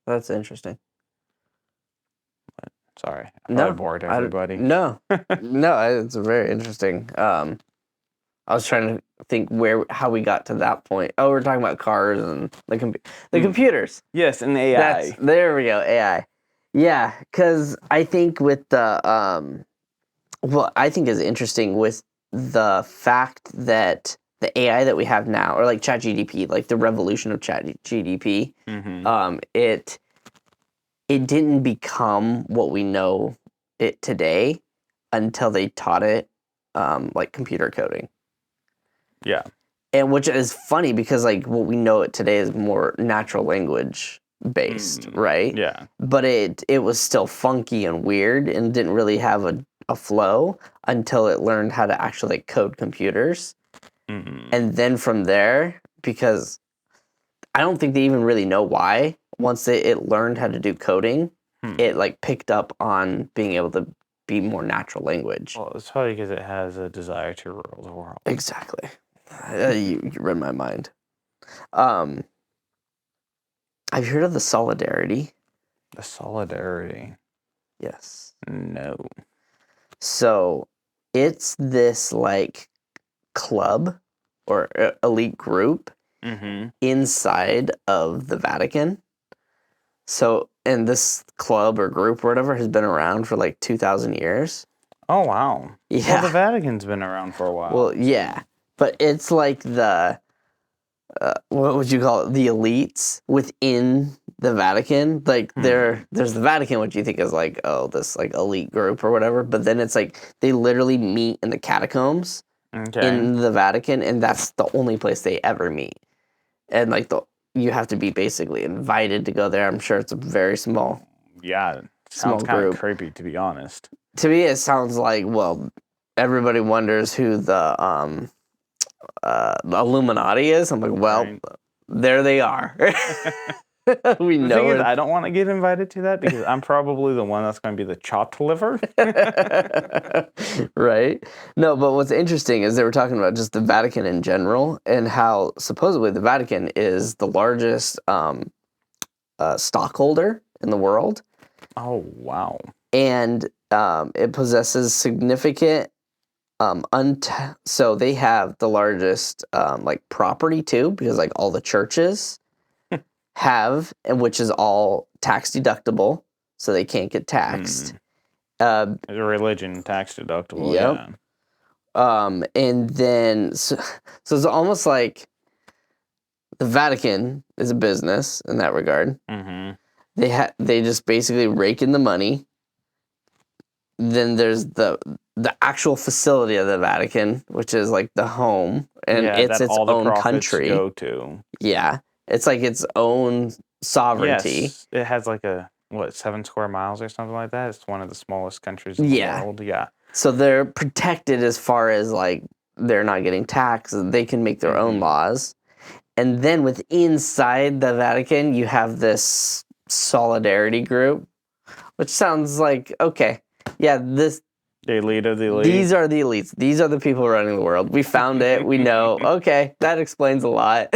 That's interesting. But, sorry, I bored everybody. No, it's very interesting. I was trying to think how we got to that point. Oh, we're talking about cars and the computers. Yes, and AI. There we go, AI. Yeah, because I think with the what I think is interesting with the fact that the AI that we have now, or like ChatGPT, like the revolution of ChatGPT, it didn't become what we know it today until they taught it like computer coding. Yeah. And which is funny because like what we know it today is more natural language based, right? Yeah. But it was still funky and weird and didn't really have a flow until it learned how to actually code computers. And then from there, because I don't think they even really know why, once it learned how to do coding, it like picked up on being able to be more natural language. Well, it's probably because it has a desire to rule the world. Exactly. You read my mind. Have you heard of the solidarity? The solidarity? Yes. No. So it's this like club or elite group inside of the Vatican. So, and this club or group or whatever has been around for like 2,000 years. Oh, wow. Yeah. Well, the Vatican's been around for a while. Well, yeah. But it's like the, what would you call it? The elites within the Vatican. Like there's the Vatican, which you think is like, oh, this like elite group or whatever. But then it's like they literally meet in the catacombs in the Vatican. And that's the only place they ever meet. And like you have to be basically invited to go there. I'm sure it's a very small. Yeah. It sounds kind of creepy, to be honest. To me, it sounds like, well, everybody wonders who the Illuminati is. I'm like, well, there they are. We know. The thing is, I don't want to get invited to that because I'm probably the one that's going to be the chopped liver. Right? No, but what's interesting is they were talking about just the Vatican in general and how supposedly the Vatican is the largest stockholder in the world. Oh, wow. And it possesses significant so they have the largest like property too, because like all the churches have, and which is all tax deductible, so they can't get taxed. Religion tax deductible. Yep. Yeah. And then so it's almost like The Vatican is a business in that regard. Mm-hmm. They just basically rake in the money. Then there's the actual facility of the Vatican, which is like the home, and it's that its all the own profits country. go to. Yeah, it's like its own sovereignty. Yes, it has like 7 square miles or something like that. It's one of the smallest countries in the world. Yeah. So they're protected as far as like they're not getting taxed. They can make their own laws. And then inside the Vatican, you have this solidarity group, which sounds like, okay, yeah, the elite of the elite. These are the elites. These are the people running the world. We found it. We know. Okay, that explains a lot.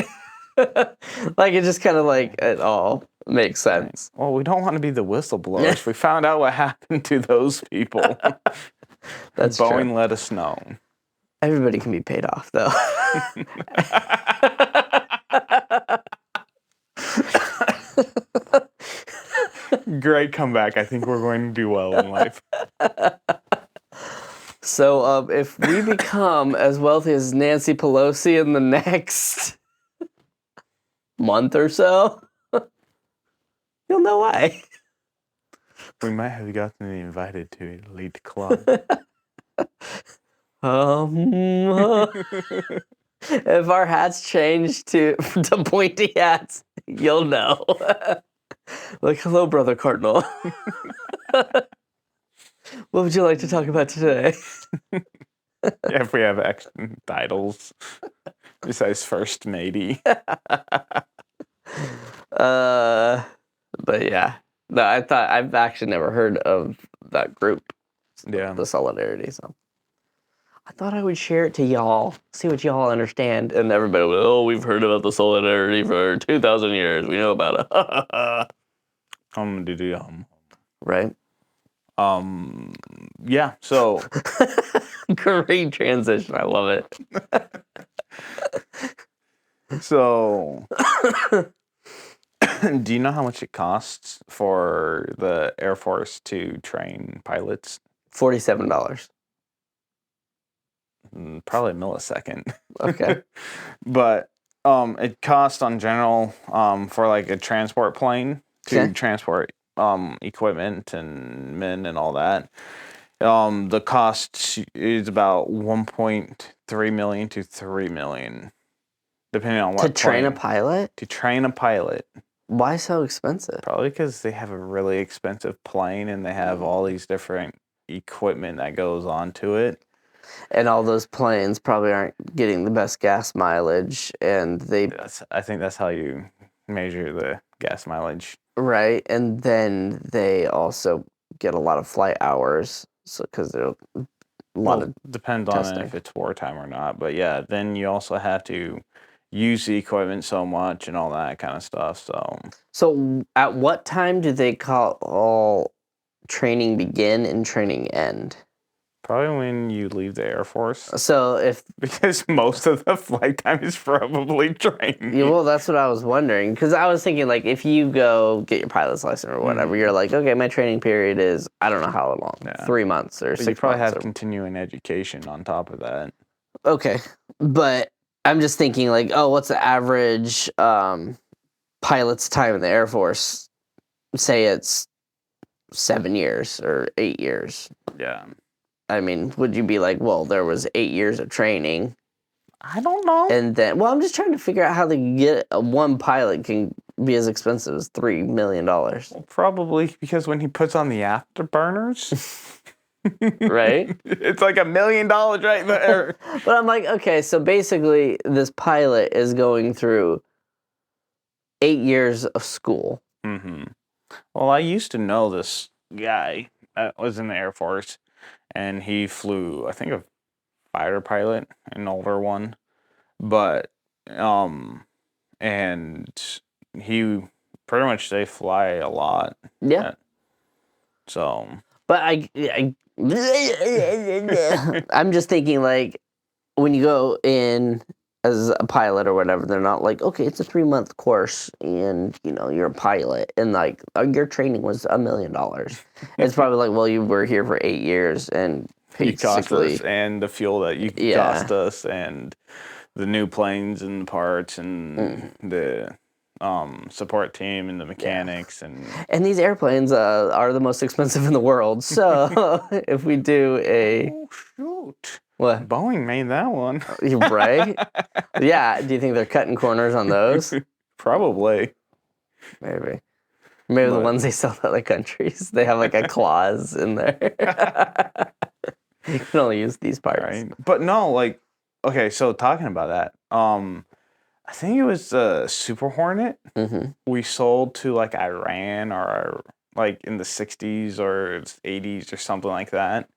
Like, it just kind of like, it all makes sense. Well, we don't want to be the whistleblowers. We found out what happened to those people. That's Boeing true. let us know. Everybody can be paid off, though. Great comeback. I think we're going to do well in life. So, if we become as wealthy as Nancy Pelosi in the next month or so, you'll know why. We might have gotten invited to an elite club. If our hats change to pointy hats, you'll know. Like, hello, Brother Cardinal. What would you like to talk about today? Yeah, if we have titles besides First Matey. But yeah. No, I've actually never heard of that group. Yeah. The solidarity, so I thought I would share it to y'all, see what y'all understand. And everybody would, oh, we've heard about the solidarity for 2,000 years. We know about it. Right? Yeah, so great transition. I love it. So do you know how much it costs for the Air Force to train pilots? $47. Probably a millisecond. Okay. But it costs on general for like a transport plane to transport equipment and men and all that. The cost is about 1.3 million to 3 million, depending on what to train a pilot. To train a pilot. Why so expensive? Probably because they have a really expensive plane and they have all these different equipment that goes onto it. And all those planes probably aren't getting the best gas mileage, and I think that's how you measure the gas mileage. Right, and then they also get a lot of flight hours, so because there's a lot of depends testing. on if it's wartime or not. But yeah, then you also have to use the equipment so much and all that kind of stuff. So at what time do they call all training begin and training end? Probably when you leave the Air Force. So because most of the flight time is probably training. Yeah, well, that's what I was wondering. Because I was thinking, like, if you go get your pilot's license or whatever, you're like, okay, my training period is, I don't know how long, 3 months or 6 months. You probably have continuing education on top of that. Okay, but I'm just thinking, like, oh, what's the average pilot's time in the Air Force? Say it's 7 years or 8 years. Yeah. I mean, would you be like, well, there was 8 years of training? I don't know. And then, well, I'm just trying to figure out how to get one pilot can be as expensive as $3 million. Well, probably because when he puts on the afterburners, right? It's like $1 million right there. But I'm like, okay, so basically this pilot is going through 8 years of school. Mm-hmm. Well, I used to know this guy that was in the Air Force, and he flew, I think, a fighter pilot, an older one, but and he pretty much they fly a lot. Yeah. So, but I'm just thinking, like, when you go in as a pilot or whatever, they're not like, okay, it's a 3-month course and, you know, you're a pilot and, like, your training was $1 million. It's probably like, well, you were here for 8 years and you cost us and the fuel that you cost us and the new planes and the parts and the support team and the mechanics And these airplanes are the most expensive in the world. So if we do a oh shoot, what? Boeing made that one. Right? Yeah. Do you think they're cutting corners on those? Probably. Maybe. Maybe the But- ones they sell to other countries, they have like a clause in there. You can only use these parts. Right. But no, like, okay, so talking about that, I think it was the Super Hornet Mm-hmm. we sold to like Iran or like in the 60s or 80s or something like that.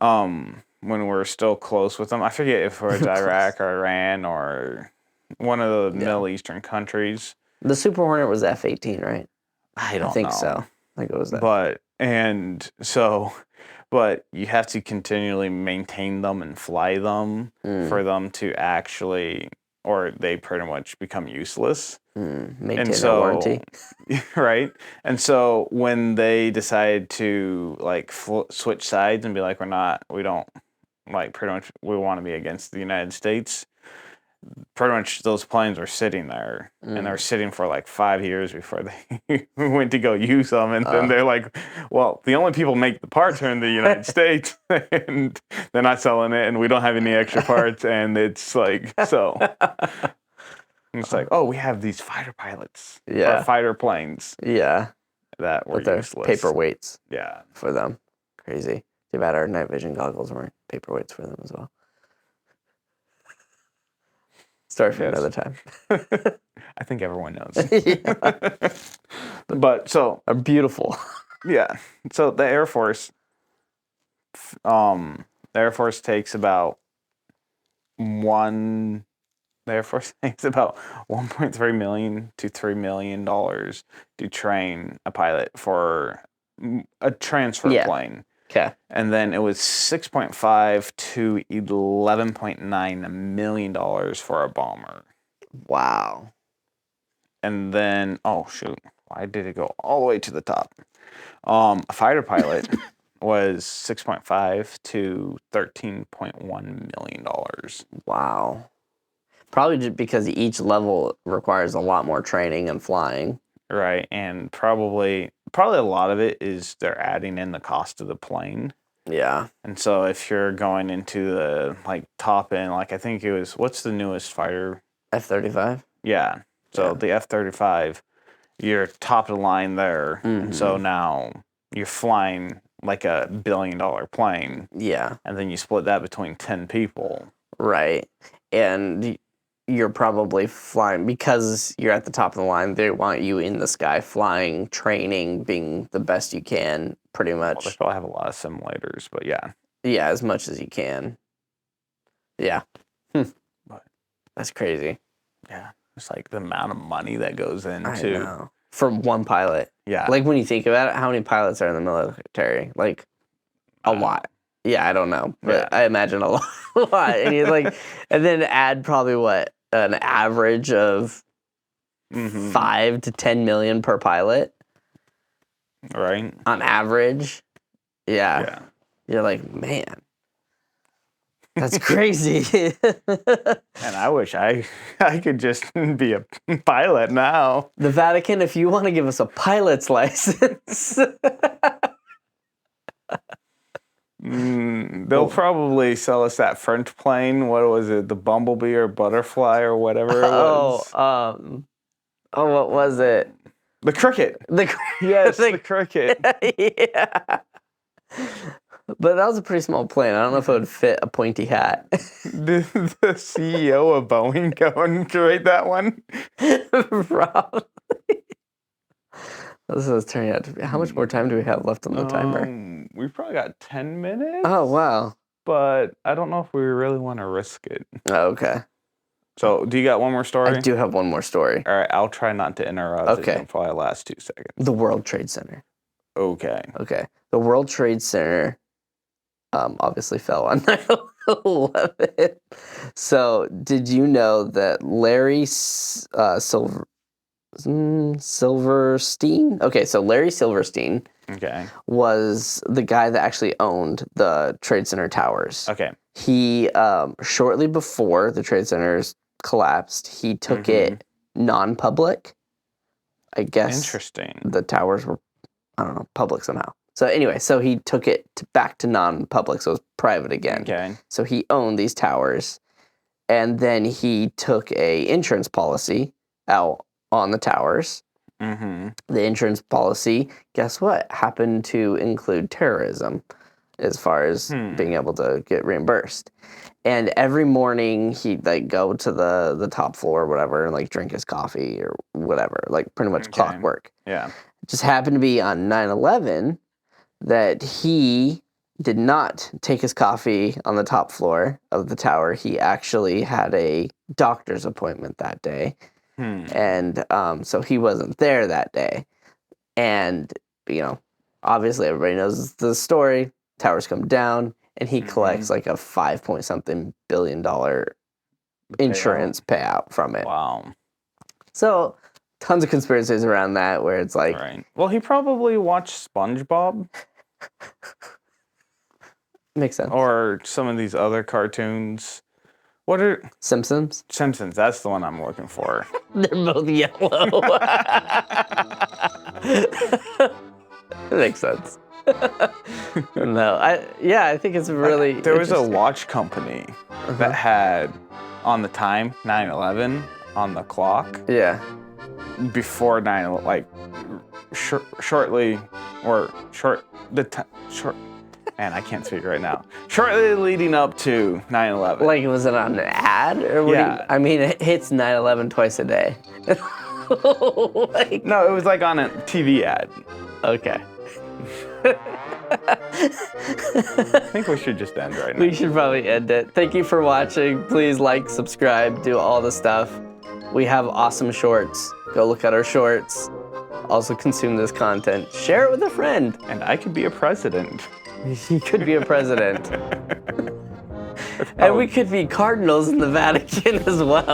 When we're still close with them. I forget if it was Iraq or Iran or one of the Middle Eastern countries. The Super Hornet was F-18, right? I don't think know. so. I think it was that. But you have to continually maintain them and fly them for them to actually, or they pretty much become useless. Maintain their warranty. Right? And so when they decide to like switch sides and be like, we don't like pretty much, we want to be against the United States. Pretty much those planes were sitting there and they're sitting for like 5 years before they went to go use them. And then they're like, well, the only people make the parts are in the United States and they're not selling it and we don't have any extra parts. And it's like, so it's like, oh, we have these fighter pilots or fighter planes. Yeah. That were they're useless. Paperweights. Yeah. For them. Crazy. Too bad our night vision goggles weren't paperweights for them as well. Story for another time. I think everyone knows. But so are beautiful. Yeah. So the Air Force takes about the Air Force takes about $1.3 million to $3 million to train a pilot for a transfer plane. Okay. And then it was $6.5 to $11.9 million for a bomber. Wow. And then, oh shoot, why did it go all the way to the top? A fighter pilot was $6.5 to $13.1 million. Wow. Probably just because each level requires a lot more training and flying. Right, and probably a lot of it is they're adding in the cost of the plane. Yeah. And so if you're going into the like top end, like I think it was, what's the newest fighter? F-35? Yeah. So the F-35, you're top of the line there. And so now you're flying like a $1 billion plane. Yeah. And then you split that between 10 people. Right. And you're probably flying, because you're at the top of the line, they want you in the sky flying, training, being the best you can, pretty much. Well, they probably have a lot of simulators, but yeah. Yeah, as much as you can. Yeah. But that's crazy. Yeah. It's like the amount of money that goes into. I know. For one pilot. Yeah. Like when you think about it, how many pilots are in the military? Like a lot. Yeah, I don't know, but I imagine a lot. And you and then add probably an average of 5 to 10 million per pilot. Right. On average. Yeah. You're like, man, that's crazy. And I wish I could just be a pilot now. The Vatican, if you want to give us a pilot's license. They'll probably sell us that French plane. What was it? The Bumblebee or Butterfly or whatever it was. What was it? The Cricket. Yes, the Cricket. Yeah. But that was a pretty small plane. I don't know if it would fit a pointy hat. Did the CEO of Boeing go and create that one? Probably. This is turning out to be. How much more time do we have left on the timer? We've probably got 10 minutes. Oh, wow. But I don't know if we really want to risk it. Oh, okay. So, do you got one more story? I do have one more story. All right, I'll try not to interrupt. Okay. It'll probably last 2 seconds. The World Trade Center. Okay. The World Trade Center obviously fell on 9/11. So, did you know that Larry Silverstein? Okay, so Larry Silverstein Okay. was the guy that actually owned the Trade Center towers. Okay. He shortly before the Trade Centers collapsed, he took it non-public. I guess Interesting. the towers were, I don't know, public somehow. So anyway, so he took it back to non-public, so it was private again. Okay. So he owned these towers, and then he took a insurance policy out on the towers. Mm-hmm. The insurance policy, guess what, happened to include terrorism as far as being able to get reimbursed. And every morning he'd like go to the top floor or whatever and like drink his coffee or whatever, like pretty much clockwork. Yeah. It just happened to be on 9/11 that he did not take his coffee on the top floor of the tower. He actually had a doctor's appointment that day. And so he wasn't there that day. And, you know, obviously everybody knows the story. Towers come down, and he collects like a $5-point-something billion insurance payout from it. Wow. So tons of conspiracies around that where it's like... Right. Well, he probably watched SpongeBob. Makes sense. Or some of these other cartoons. What are... Simpsons? Simpsons, that's the one I'm looking for. They're both yellow. That makes sense. No, I think it's really there was a watch company that had on the time 9/11 on the clock. Yeah. Before 9/11, like shortly or short the short. Man, I can't speak right now. Shortly leading up to 9/11. Like, was it on an ad or what? Yeah. I mean, it hits 9/11 twice a day. Like, no, it was like on a TV ad. Okay. I think we should just end right now. We should probably end it. Thank you for watching. Please like, subscribe, do all the stuff. We have awesome shorts. Go look at our shorts. Also consume this content. Share it with a friend. And I could be a president. He could be a president. And we could be cardinals in the Vatican as well.